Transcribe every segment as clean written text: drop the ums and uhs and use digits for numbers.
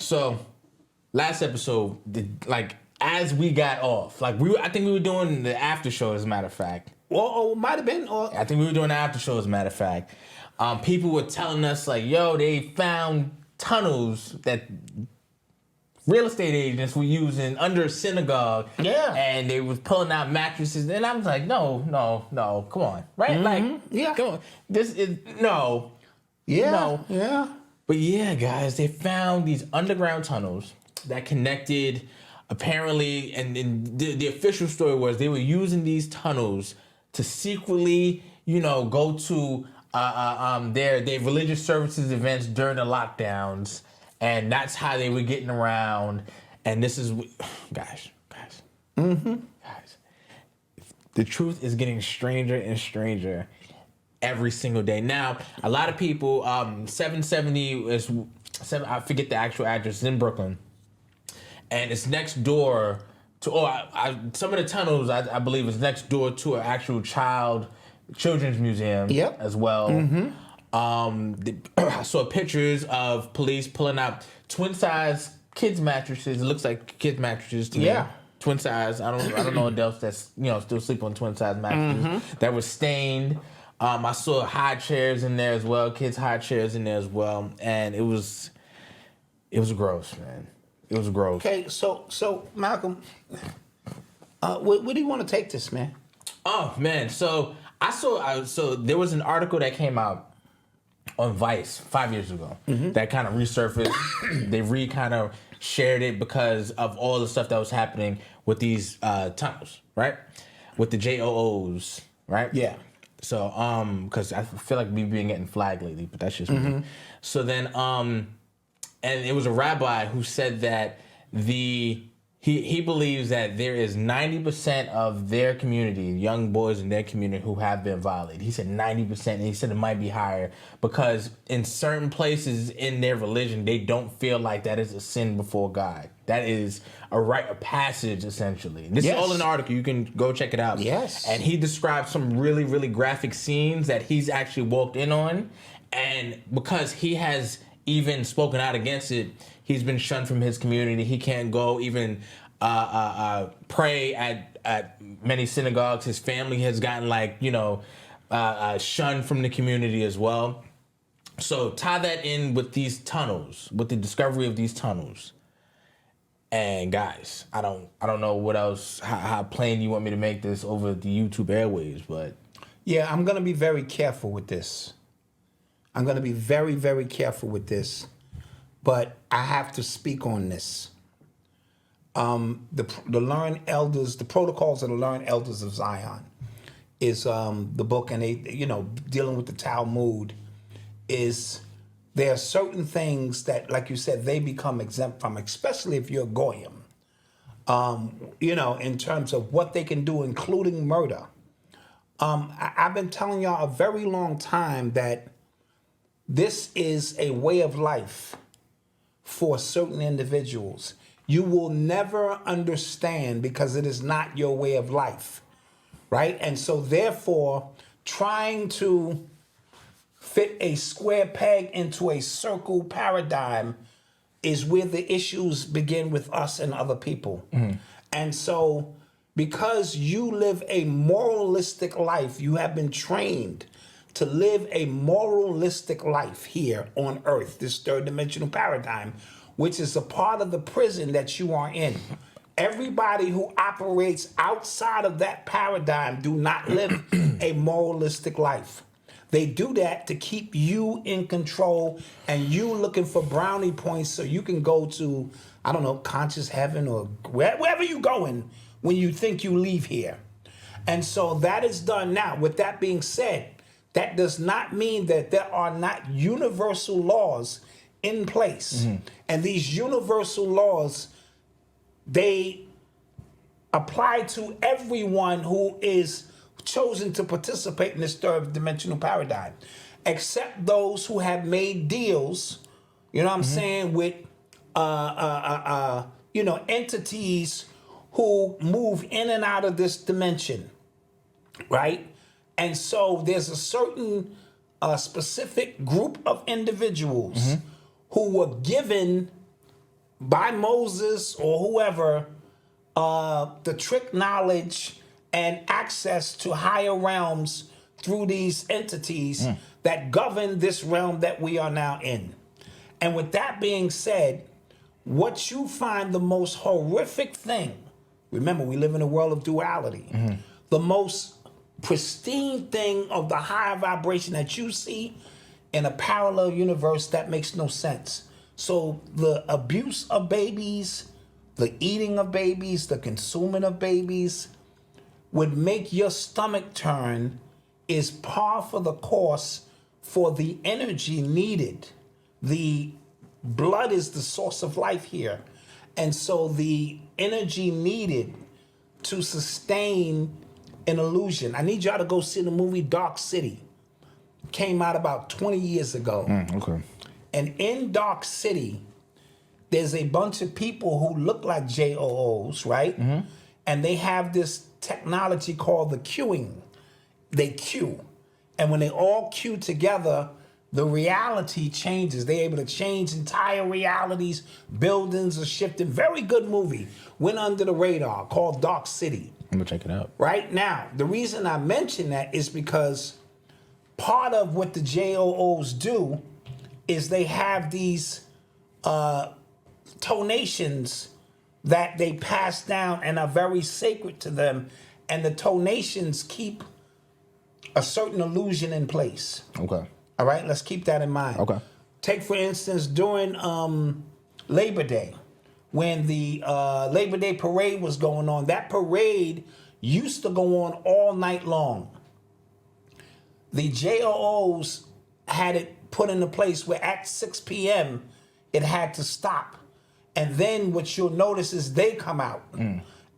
So last episode, as we got off, I think we were doing the after show, as a matter of fact. Or might have been. Or I think we were doing the after show, as a matter of fact. People were telling us yo, they found tunnels that real estate agents were using under a synagogue. Yeah. And they was pulling out mattresses. And I was like, no, come on. Right? Yeah. Come on. This is, no. Yeah. No. Yeah. But yeah, guys, they found these underground tunnels that connected, apparently, and the official story was they were using these tunnels to secretly, go to their religious services events during the lockdowns. And that's how they were getting around. And this is, guys. Guys, the truth is getting stranger and stranger every single day. Now, a lot of people, 770 is, I forget the actual address, it's in Brooklyn. And it's next door to, some of the tunnels, I believe, is next door to an actual children's museum as well. Mm-hmm. I saw pictures of police pulling out twin-size kids' mattresses. It looks like kids' mattresses to me. Twin size. I don't know adults that's still sleep on twin size mattresses that were stained. I saw high chairs in there as well, kids' high chairs in there as well, and it was gross, man. It was gross. Okay, so Malcolm, where do you want to take this, man? Oh man, so I saw. So there was an article that came out on Vice 5 years ago that kind of resurfaced. They kind of shared it because of all the stuff that was happening with these tunnels, right? With the JOOs, right? Yeah. So, because I feel like we've been getting flagged lately, but that's just me. So then, and it was a rabbi who said that he believes that there is 90% of their community, young boys in their community, who have been violated. He said 90%, and he said it might be higher because in certain places in their religion, they don't feel like that is a sin before God. That is a rite of passage, essentially. This is all in the article. You can go check it out. Yes. And he described some really, really graphic scenes that he's actually walked in on. And because he has even spoken out against it, he's been shunned from his community. He can't go even pray at many synagogues. His family has gotten shunned from the community as well. So tie that in with these tunnels, with the discovery of these tunnels. And guys, I don't know what else, how plain you want me to make this over the YouTube airwaves, but yeah, I'm gonna be very careful with this. I'm going to be very, very careful with this, but I have to speak on this. The Learned Elders, the Protocols of the Learned Elders of Zion, is the book, and they, dealing with the Talmud, is there are certain things that, like you said, they become exempt from, especially if you're a goyim. In terms of what they can do, including murder. I've been telling y'all a very long time that this is a way of life for certain individuals. You will never understand because it is not your way of life, right? And so therefore, trying to fit a square peg into a circle paradigm is where the issues begin with us and other people. And so because you live a moralistic life, you have been trained to live a moralistic life here on earth, this third dimensional paradigm, which is a part of the prison that you are in. Everybody who operates outside of that paradigm do not live a moralistic life. They do that to keep you in control and you looking for brownie points so you can go to, I don't know, conscious heaven or wherever you're going when you think you leave here. And so that is done now. With that being said, that does not mean that there are not universal laws in place. And these universal laws, they apply to everyone who is chosen to participate in this third dimensional paradigm, except those who have made deals, saying, with entities who move in and out of this dimension, right? And so there's a certain specific group of individuals who were given by Moses or whoever, the trick knowledge and access to higher realms through these entities that govern this realm that we are now in. And with that being said, what you find the most horrific thing, remember, we live in a world of duality, the most pristine thing of the higher vibration that you see in a parallel universe, that makes no sense. So the abuse of babies, the eating of babies, the consuming of babies would make your stomach turn is par for the course for the energy needed. The blood is the source of life here. And so the energy needed to sustain an illusion. I need y'all to go see the movie Dark City. Came out about 20 years ago. Okay. And in Dark City, there's a bunch of people who look like JOOs, right? And they have this technology called the queuing. They queue. And when they all queue together, the reality changes. They're able to change entire realities. Buildings are shifting. Very good movie. Went under the radar, called Dark City. I'm gonna check it out. Right now, the reason I mention that is because part of what the JOOs do is they have these tonations that they pass down and are very sacred to them. And the tonations keep a certain illusion in place. Okay. All right, let's keep that in mind. Okay. Take, for instance, during Labor Day, when the Labor Day parade was going on, that parade used to go on all night long. The JOOs had it put into place where at 6 p.m. it had to stop. And then what you'll notice is they come out.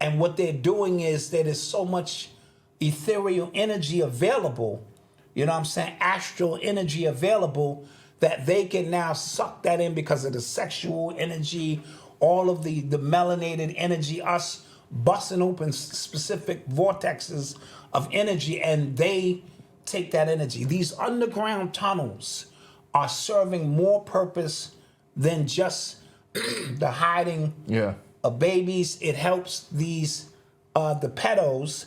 And what they're doing is that there's so much ethereal energy available, you know what I'm saying, astral energy available, that they can now suck that in because of the sexual energy, all of the melanated energy, us busting open specific vortexes of energy, and they take that energy. These underground tunnels are serving more purpose than just the hiding of babies. It helps these the pedos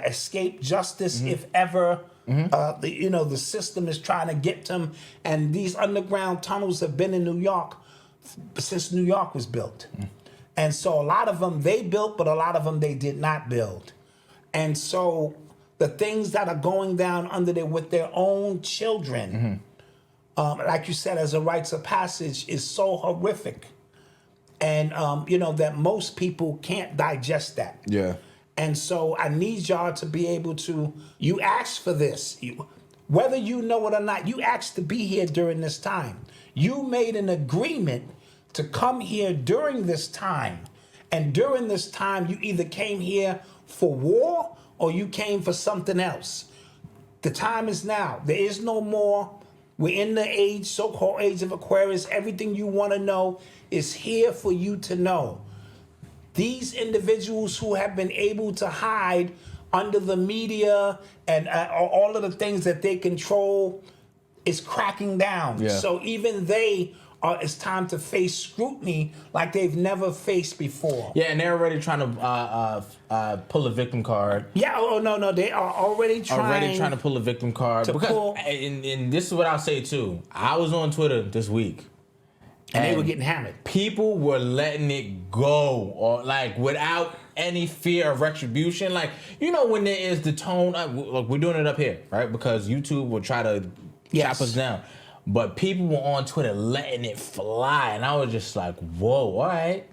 escape justice if ever the system is trying to get them. And these underground tunnels have been in New York since New York was built. And so a lot of them they built, but a lot of them they did not build. And so the things that are going down under there with their own children, like you said, as a rites of passage, is so horrific. And, that most people can't digest that. Yeah. And so I need y'all to be able to, you asked for this. Whether you know it or not, you asked to be here during this time. You made an agreement to come here during this time. And during this time, you either came here for war or you came for something else. The time is now. There is no more. We're in the age, so-called age of Aquarius. Everything you want to know is here for you to know. These individuals who have been able to hide under the media and all of the things that they control is cracking down. Yeah. So even they it's time to face scrutiny like they've never faced before. Yeah, and they're already trying to pull a victim card. Yeah, no, they are already trying to pull a victim card. And this is what I'll say too. I was on Twitter this week. And they were getting hammered. People were letting it go, or like without any fear of retribution. Like, when there is the tone, look, we're doing it up here, right? Because YouTube will try to chop us down. But people were on Twitter letting it fly, and I was just like, whoa, all right,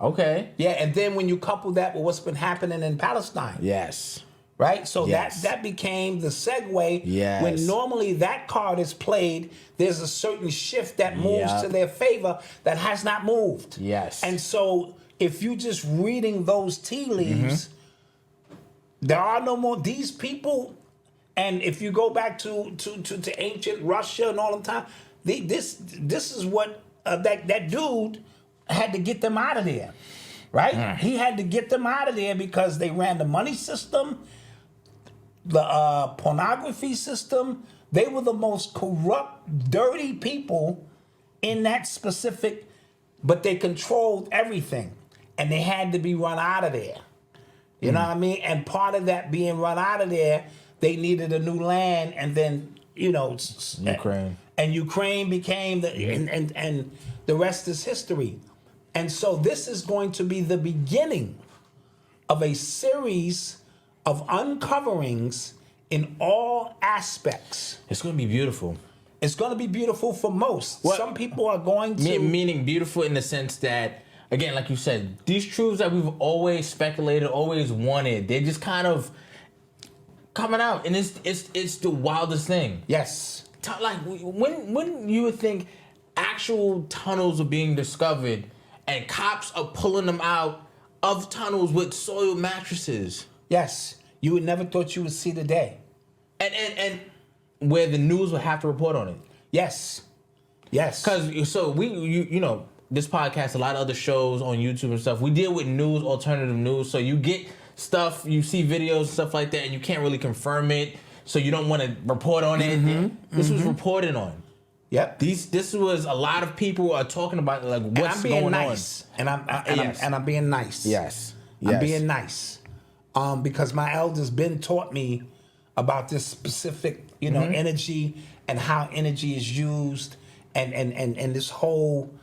okay. Yeah, and then when you couple that with what's been happening in Palestine. Yes. Right? So that became the segue. Yes. When normally that card is played, there's a certain shift that moves to their favor that has not moved. Yes. And so if you just reading those tea leaves, there are no more these people. And if you go back to ancient Russia and all the time, this is what that dude had to get them out of there, right? He had to get them out of there because they ran the money system, the pornography system. They were the most corrupt, dirty people in that specific but they controlled everything, and they had to be run out of there. You know what I mean? And part of that being run out of there, they needed a new land, and then Ukraine. And Ukraine became and the rest is history. And so this is going to be the beginning of a series of uncoverings in all aspects. It's going to be beautiful. It's going to be beautiful for most. What? Some people are going to... Meaning beautiful in the sense that, again, like you said, these truths that we've always speculated, always wanted, they're just kind of coming out. And it's the wildest thing. Yes. Like, when you would think actual tunnels are being discovered and cops are pulling them out of tunnels with soiled mattresses. Yes. You would never thought you would see the day. And where the news would have to report on it. Yes. Yes. Because, so this podcast, a lot of other shows on YouTube and stuff, we deal with news, alternative news. So you get stuff, you see videos, stuff like that, and you can't really confirm it. So you don't want to report on it. This was reported on. Yep. This was a lot of people are talking about like what's going nice. on. And I'm being nice. Yes. I'm being nice. Because my elders been taught me about this specific, energy and how energy is used and this whole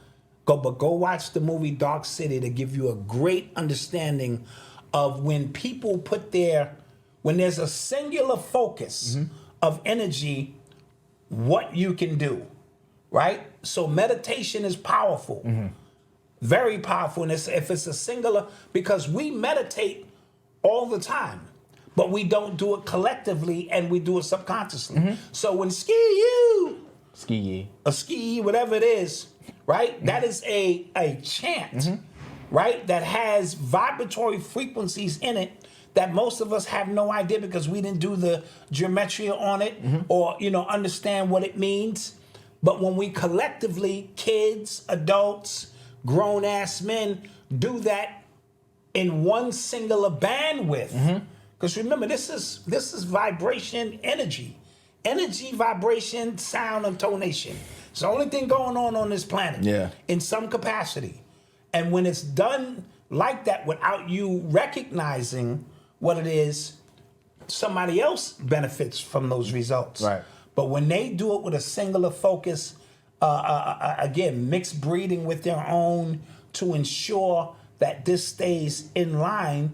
go watch the movie Dark City to give you a great understanding of when people when there's a singular focus of energy, what you can do, right? So meditation is powerful, very powerful. And if it's a singular, because we meditate all the time, but we don't do it collectively and we do it subconsciously. So when ski, whatever it is, right? That is a chant, right? That has vibratory frequencies in it that most of us have no idea because we didn't do the geometry on it or, understand what it means. But when we collectively, kids, adults, grown-ass men, do that in one singular bandwidth, because remember, this is vibration, energy, vibration, sound, and tonation. It's the only thing going on this planet in some capacity. And when it's done like that without you recognizing what it is, somebody else benefits from those results. Right. But when they do it with a singular focus, again, mixed breeding with their own to ensure that this stays in line,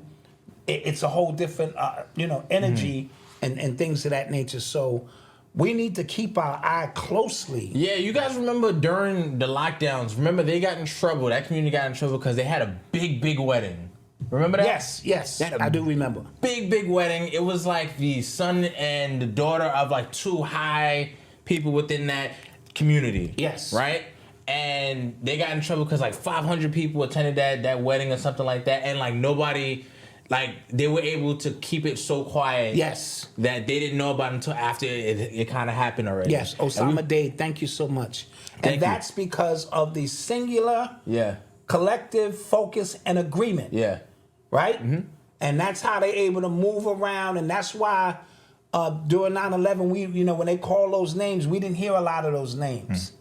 it's a whole different, energy and things of that nature. So we need to keep our eye closely. Yeah, you guys remember during the lockdowns, they got in trouble, that community got in trouble because they had a big wedding. Remember that? Yes, I do remember. Big wedding. It was like the son and the daughter of like two high people within that community. Yes. Right? And they got in trouble because like 500 people attended that wedding or something like that. And like nobody, like they were able to keep it so quiet. Yes. That they didn't know about it until after it kind of happened already. Yes. Osama Dade, thank you so much. And that's because of the singular, collective focus and agreement. Yeah. Right? And that's how they're able to move around. And that's why during 9/11, we, when they call those names, we didn't hear a lot of those names.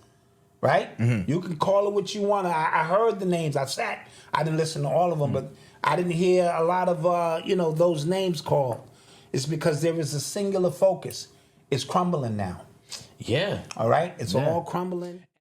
Right? You can call it what you want. I heard the names. I didn't listen to all of them, but I didn't hear a lot of, those names called. It's because there is a singular focus. It's crumbling now. Yeah. All right? It's all crumbling.